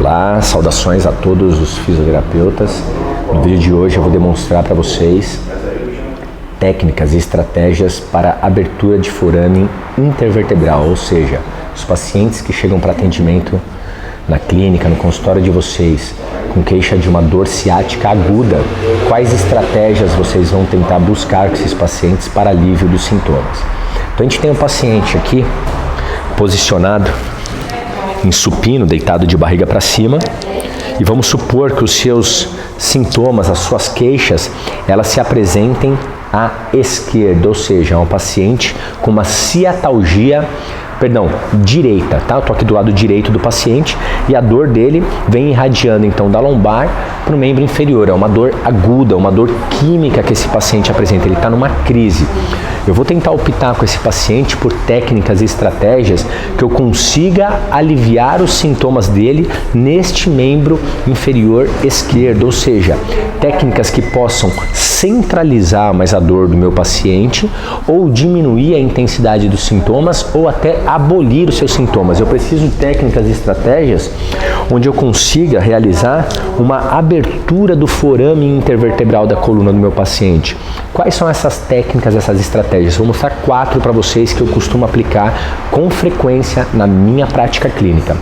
Olá, saudações a todos os fisioterapeutas. No vídeo de hoje eu vou demonstrar para vocês técnicas e estratégias para abertura de forame intervertebral, ou seja, os pacientes que chegam para atendimento na clínica, no consultório de vocês, com queixa de uma dor ciática aguda, quais estratégias vocês vão tentar buscar com esses pacientes para alívio dos sintomas. Então a gente tem um paciente aqui posicionado em supino, deitado de barriga para cima, e vamos supor que os seus sintomas, as suas queixas, elas se apresentem à esquerda, ou seja, é um paciente com uma ciatalgia direita, tá? Eu tô aqui do lado direito do paciente e a dor dele vem irradiando então da lombar para o membro inferior. É uma dor aguda, uma dor química que esse paciente apresenta, ele está numa crise. Eu vou tentar optar com esse paciente por técnicas e estratégias que eu consiga aliviar os sintomas dele neste membro inferior esquerdo, ou seja, técnicas que possam centralizar mais a dor do meu paciente ou diminuir a intensidade dos sintomas ou até abolir os seus sintomas. Eu preciso de técnicas e estratégias onde eu consiga realizar uma abertura do forame intervertebral da coluna do meu paciente. Quais são essas técnicas, essas estratégias? Vou mostrar 4 para vocês que eu costumo aplicar com frequência na minha prática clínica.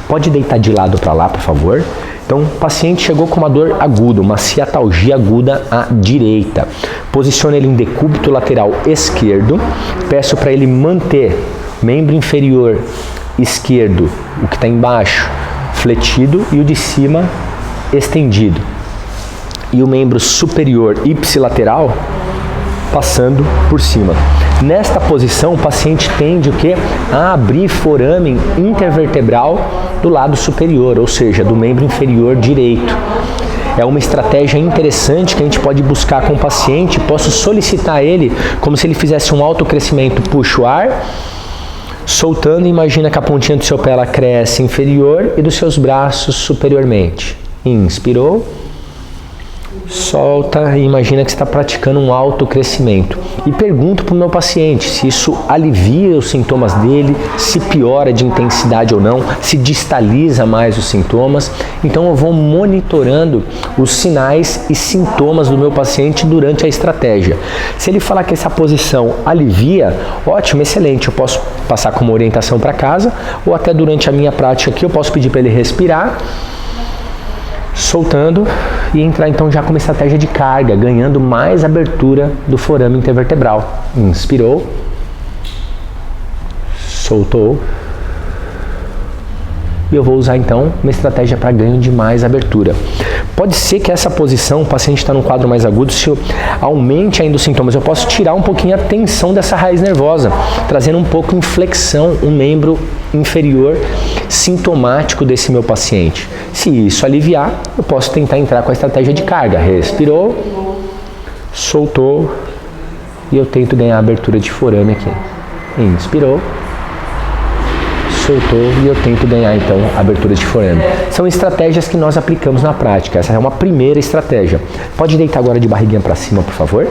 Pode deitar de lado para lá, por favor. Então, o paciente chegou com uma dor aguda, uma ciatalgia aguda à direita. Posicione ele em decúbito lateral esquerdo. Peço para ele manter membro inferior esquerdo, o que está embaixo, fletido, e o de cima estendido. E o membro superior ipsilateral passando por cima. Nesta posição, o paciente tende o quê? A abrir forame intervertebral do lado superior, ou seja, do membro inferior direito. É uma estratégia interessante que a gente pode buscar com o paciente. Posso solicitar ele como se ele fizesse um autocrescimento. Puxa o ar, soltando, imagina que a pontinha do seu pé ela cresce inferior e dos seus braços superiormente. Inspirou. Solta e imagina que está praticando um autocrescimento. E pergunto para o meu paciente se isso alivia os sintomas dele, se piora de intensidade ou não, se distaliza mais os sintomas. Então eu vou monitorando os sinais e sintomas do meu paciente durante a estratégia. Se ele falar que essa posição alivia, ótimo, excelente. Eu posso passar como orientação para casa ou até durante a minha prática aqui eu posso pedir para ele respirar, soltando e entrar então já com uma estratégia de carga, ganhando mais abertura do forame intervertebral. Inspirou, soltou, e eu vou usar então uma estratégia para ganho de mais abertura. Pode ser que essa posição, o paciente está num quadro mais agudo, se eu aumente ainda os sintomas, eu posso tirar um pouquinho a tensão dessa raiz nervosa, trazendo um pouco em flexão o membro inferior sintomático desse meu paciente. Se isso aliviar, eu posso tentar entrar com a estratégia de carga. Respirou, soltou e eu tento ganhar a abertura de forame aqui. Inspirou, soltou e eu tento ganhar então a abertura de forame. São estratégias que nós aplicamos na prática. Essa é uma primeira estratégia. Pode deitar agora de barriguinha para cima, por favor.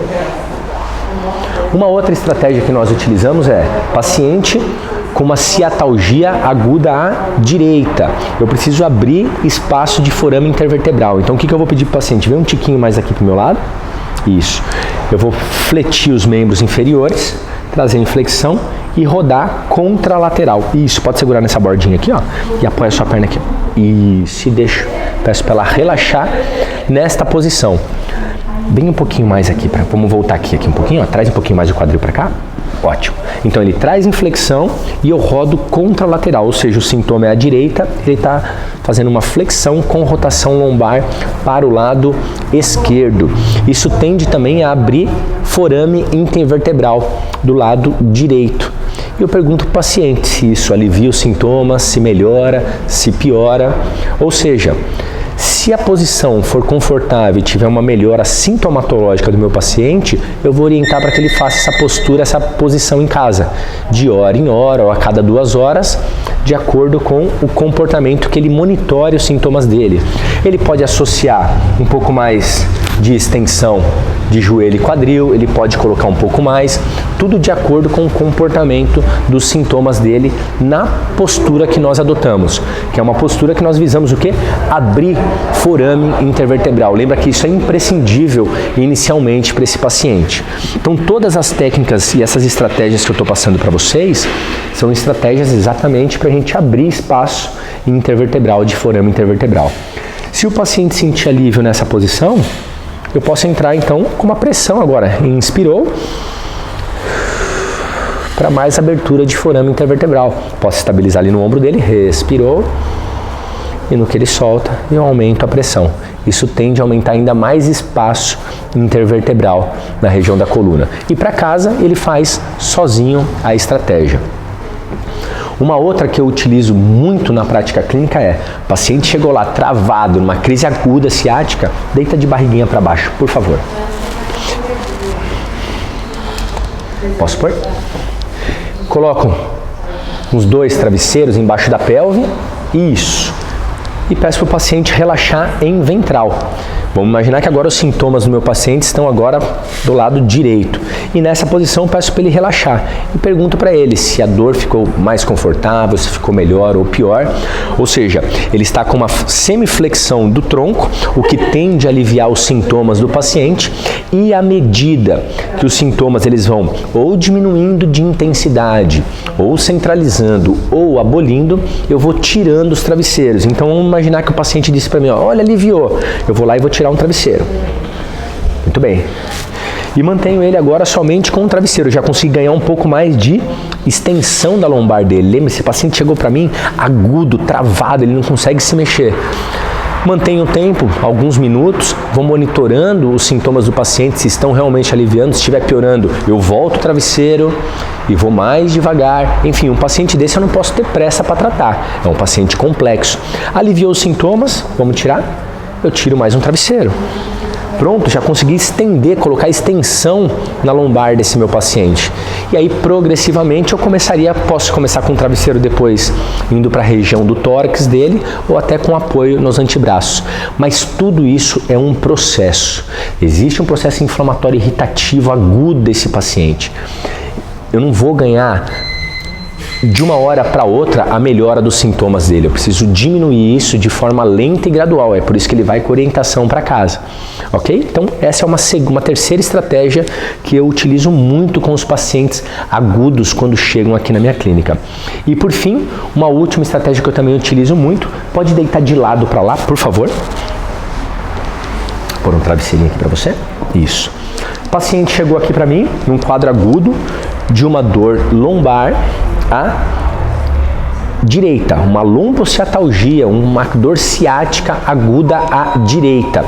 Uma outra estratégia que nós utilizamos é paciente com uma ciatalgia aguda à direita. Eu preciso abrir espaço de forame intervertebral. Então o que eu vou pedir para o paciente? Vem um tiquinho mais aqui para o meu lado. Isso. Eu vou fletir os membros inferiores, trazer em flexão e rodar contralateral. Isso, pode segurar nessa bordinha aqui, ó, e apoia a sua perna aqui. Isso, e deixo. Peço para ela relaxar nesta posição. Bem um pouquinho mais aqui, vamos voltar aqui um pouquinho, ó, traz um pouquinho mais o quadril para cá. Ótimo. Então ele traz em flexão e eu rodo contralateral, ou seja, o sintoma é à direita, ele está fazendo uma flexão com rotação lombar para o lado esquerdo. Isso tende também a abrir forame intervertebral do lado direito. E eu pergunto para o paciente se isso alivia os sintomas, se melhora, se piora, ou seja, se a posição for confortável e tiver uma melhora sintomatológica do meu paciente, eu vou orientar para que ele faça essa postura, essa posição em casa, de hora em hora ou a cada 2 horas, de acordo com o comportamento que ele monitore os sintomas dele. Ele pode associar um pouco mais de extensão de joelho e quadril, ele pode colocar um pouco mais, tudo de acordo com o comportamento dos sintomas dele na postura que nós adotamos, que é uma postura que nós visamos o quê? Abrir forame intervertebral. Lembra que isso é imprescindível inicialmente para esse paciente. Então todas as técnicas e essas estratégias que eu estou passando para vocês são estratégias exatamente para a gente abrir espaço intervertebral, de forame intervertebral. Se o paciente sentir alívio nessa posição, eu posso entrar então com uma pressão agora. Inspirou, para mais abertura de forame intervertebral. Posso estabilizar ali no ombro dele, respirou, e no que ele solta, eu aumento a pressão. Isso tende a aumentar ainda mais espaço intervertebral na região da coluna. E para casa, ele faz sozinho a estratégia. Uma outra que eu utilizo muito na prática clínica é, o paciente chegou lá travado, numa crise aguda ciática, deita de barriguinha para baixo, por favor. Posso pôr? Coloco uns 2 travesseiros embaixo da pelve, isso. E peço para o paciente relaxar em ventral. Vamos imaginar que agora os sintomas do meu paciente estão agora do lado direito. E nessa posição peço para ele relaxar. E pergunto para ele se a dor ficou mais confortável, se ficou melhor ou pior. Ou seja, ele está com uma semiflexão do tronco, o que tende a aliviar os sintomas do paciente. E à medida que os sintomas eles vão ou diminuindo de intensidade, ou centralizando, ou abolindo, eu vou tirando os travesseiros. Então vamos imaginar que o paciente disse para mim, ó, olha, aliviou. Eu vou lá e vou tirar um travesseiro. Muito bem. E mantenho ele agora somente com um travesseiro. Eu já consegui ganhar um pouco mais de extensão da lombar dele. Lembra, esse paciente chegou para mim agudo, travado, ele não consegue se mexer. Mantenho o tempo, alguns minutos, vou monitorando os sintomas do paciente, se estão realmente aliviando, se estiver piorando, eu volto o travesseiro e vou mais devagar. Enfim, um paciente desse eu não posso ter pressa para tratar, é um paciente complexo. Aliviou os sintomas, vamos tirar? Eu tiro mais um travesseiro. Pronto, já consegui estender, colocar extensão na lombar desse meu paciente. E aí, progressivamente, posso começar com o travesseiro depois, indo para a região do tórax dele, ou até com apoio nos antebraços. Mas tudo isso é um processo. Existe um processo inflamatório irritativo agudo desse paciente. Eu não vou ganhar de uma hora para outra a melhora dos sintomas dele. Eu preciso diminuir isso de forma lenta e gradual. É por isso que ele vai com orientação para casa. Ok? Então essa é uma terceira estratégia que eu utilizo muito com os pacientes agudos quando chegam aqui na minha clínica. E por fim, uma última estratégia que eu também utilizo muito, pode deitar de lado para lá, por favor. Vou pôr um travesseirinho aqui para você. Isso. O paciente chegou aqui para mim, num quadro agudo de uma dor lombar à direita, uma lombociatalgia, uma dor ciática aguda à direita.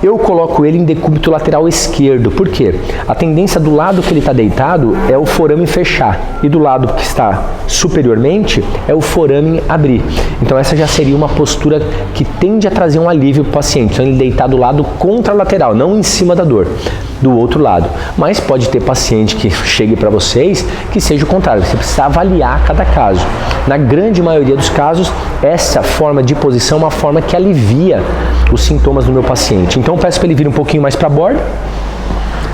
Eu coloco ele em decúbito lateral esquerdo. Por quê? A tendência do lado que ele está deitado é o forame fechar e do lado que está superiormente é o forame abrir. Então essa já seria uma postura que tende a trazer um alívio para o paciente. Então ele deitar do lado contralateral, não em cima da dor, do outro lado. Mas pode ter paciente que chegue para vocês que seja o contrário. Você precisa avaliar cada caso. Na grande maioria dos casos, essa forma de posição é uma forma que alivia os sintomas do meu paciente. Então eu peço para ele vir um pouquinho mais para a borda.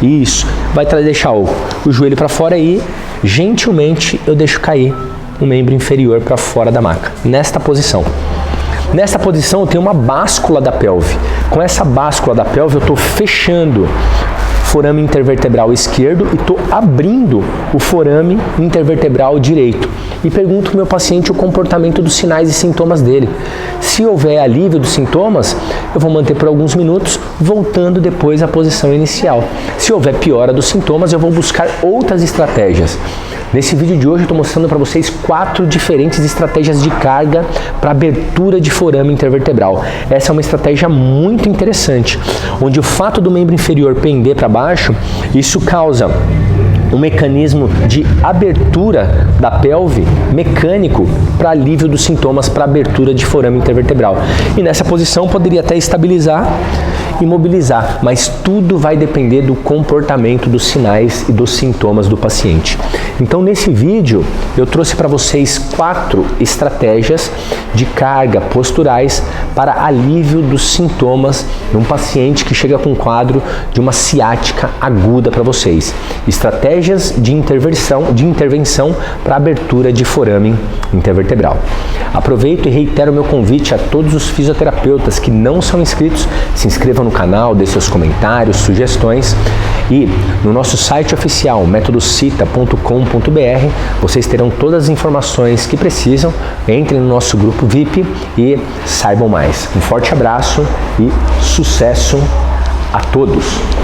Isso. Vai deixar o joelho para fora e gentilmente eu deixo cair o membro inferior para fora da maca. Nesta posição. Nessa posição eu tenho uma báscula da pelve. Com essa báscula da pelve eu estou fechando forame intervertebral esquerdo e estou abrindo o forame intervertebral direito. E pergunto para o meu paciente o comportamento dos sinais e sintomas dele. Se houver alívio dos sintomas, eu vou manter por alguns minutos, voltando depois à posição inicial. Se houver piora dos sintomas, eu vou buscar outras estratégias. Nesse vídeo de hoje eu estou mostrando para vocês 4 diferentes estratégias de carga para abertura de forame intervertebral. Essa é uma estratégia muito interessante, onde o fato do membro inferior pender para baixo, isso causa um mecanismo de abertura da pelve mecânico para alívio dos sintomas, para abertura de forame intervertebral. E nessa posição poderia até estabilizar e mobilizar, mas tudo vai depender do comportamento, dos sinais e dos sintomas do paciente. Então, nesse vídeo, eu trouxe para vocês 4 estratégias de carga posturais para alívio dos sintomas de um paciente que chega com um quadro de uma ciática aguda para vocês. Estratégias de intervenção para abertura de forame intervertebral. Aproveito e reitero o meu convite a todos os fisioterapeutas que não são inscritos, se inscrevam no canal, dê seus comentários, sugestões, e no nosso site oficial metodocita.com.br vocês terão todas as informações que precisam. Entrem no nosso grupo VIP e saibam mais. Um forte abraço e sucesso a todos!